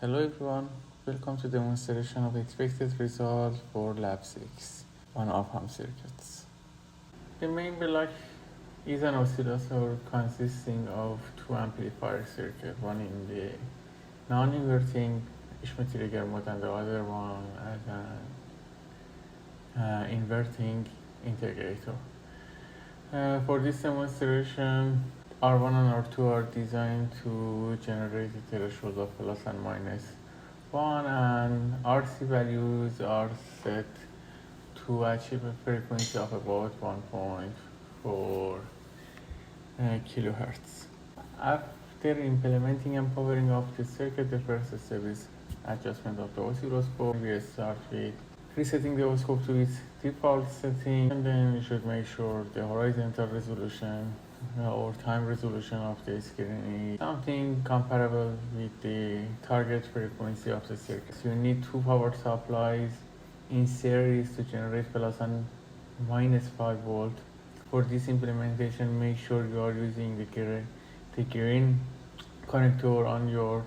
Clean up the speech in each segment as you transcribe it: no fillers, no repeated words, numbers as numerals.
Hello everyone, welcome to demonstration of expected result for lab 6 on Opamp circuits. The main block is an oscillator consisting of two amplifier circuits, one in the non-inverting Schmitt-Trigger mode and the other one as an inverting integrator. For this demonstration, R1 and R2 are designed to generate a threshold of plus and minus 1, and RC values are set to achieve a frequency of about 1.4 kilohertz. After implementing and powering off the circuit, the first step is adjustment of the oscilloscope. We start with resetting the oscilloscope to its default setting, and then you should make sure the horizontal resolution or time resolution of the screen is something comparable with the target frequency of the circuit. So you need two power supplies in series to generate plus and minus 5 volt. For this implementation, make sure you are using the green connector on your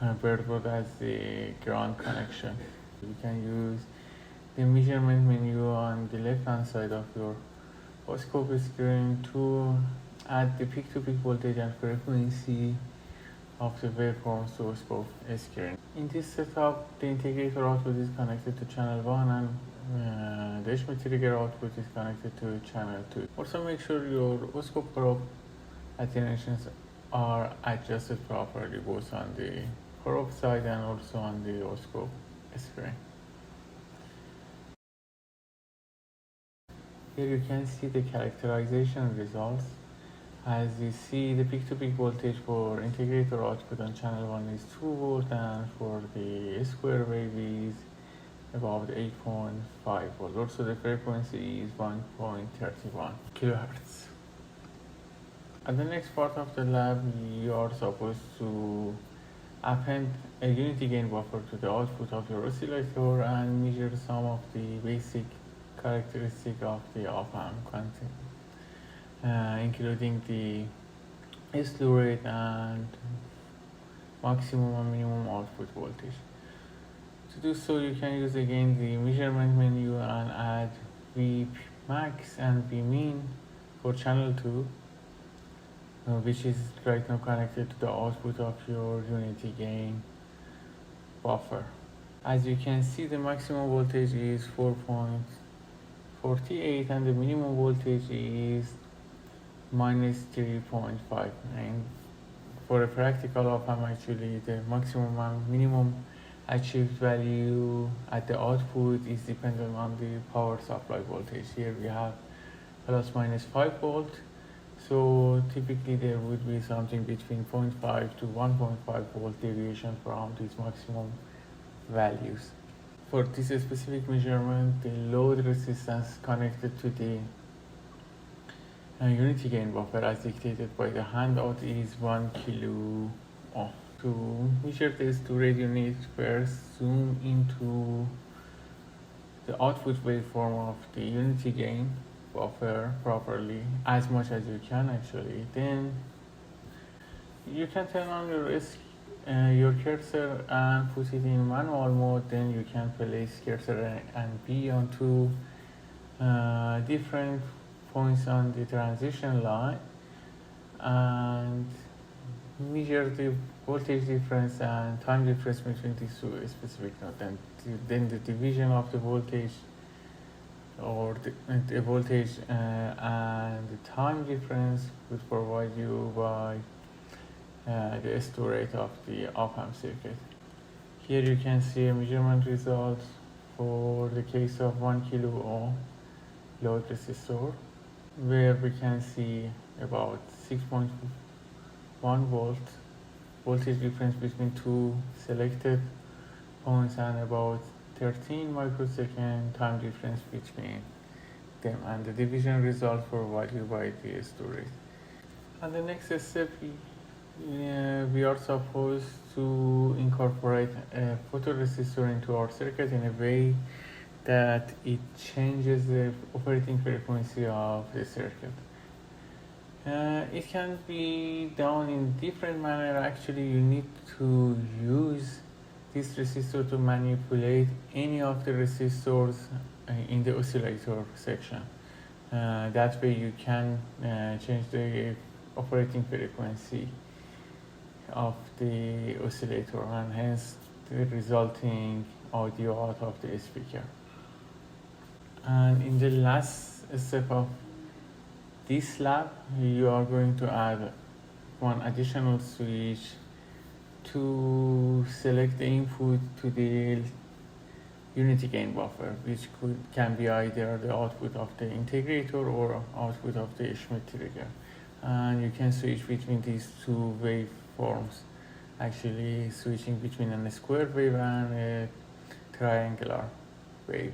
breadboard as the ground connection. You can use the measurement menu on the left hand side of your oscilloscope screen to add the peak-to-peak voltage and frequency of the waveforms to oscilloscope screen. In this setup, the integrator output is connected to channel 1 and the Schmitt-Trigger output is connected to channel 2. Also make sure your oscilloscope probe attenuations are adjusted properly both on the probe side and also on the oscilloscope screen. Here you can see the characterization results. As you see, the peak-to-peak voltage for integrator output on channel 1 is 2 volt and for the square wave is about 8.5 volt. Also the frequency is 1.31 kilohertz. At the next part of the lab, you are supposed to append a unity gain buffer to the output of your oscillator and measure some of the basic characteristic of the Opamp content, including the slew rate and maximum and minimum output voltage. To do so, you can use again the measurement menu and add V max and V min for channel 2, which is right now connected to the output of your unity gain buffer. As you can see, the maximum voltage is 4.48 and the minimum voltage is minus 3.5. And for a practical Opamp, actually the maximum and minimum achieved value at the output is dependent on the power supply voltage. Here we have plus minus 5 volt, so typically there would be something between 0.5 to 1.5 volt deviation from these maximum values. For this specific measurement, the load resistance connected to the unity gain buffer as dictated by the handout is 1 kilo ohm. To measure this slew rate, you need first zoom into the output waveform of the unity gain buffer properly, as much as you can actually. Then you can turn on your cursor and put it in manual mode. Then you can place cursor and B on two different points on the transition line and measure the voltage difference and time difference between these two specific nodes. And then the division of the voltage or the voltage and the time difference would provide you by the slew rate of the Opamp circuit. Here you can see a measurement result for the case of 1 kilo ohm load resistor, where we can see about 6.1 volt voltage difference between two selected points and about 13 microsecond time difference between them, and the division result provided you by the slew rate. And the next step, we are supposed to incorporate a photoresistor into our circuit in a way that it changes the operating frequency of the circuit. It can be done in different manner. Actually, you need to use this resistor to manipulate any of the resistors in the oscillator section. That way you can change the operating frequency of the oscillator and hence the resulting audio out of the speaker. And in the last step of this lab, you are going to add one additional switch to select the input to the unity gain buffer, which can be either the output of the integrator or output of the Schmitt trigger. And you can switch between these two waveforms, actually switching between a square wave and a triangular wave.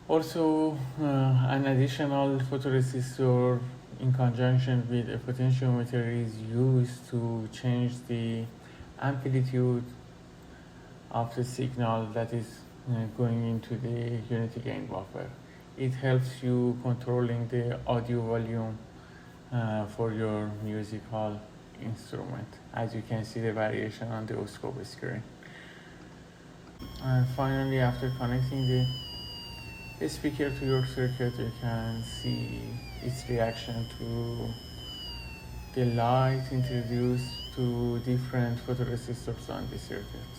Also, an additional photoresistor in conjunction with a potentiometer is used to change the amplitude of the signal that is going into the unity gain buffer. It helps you controlling the audio volume for your musical instrument, as you can see the variation on the oscilloscope screen. And finally, after connecting the speaker to your circuit, you can see its reaction to the light introduced to different photoresistors on the circuit.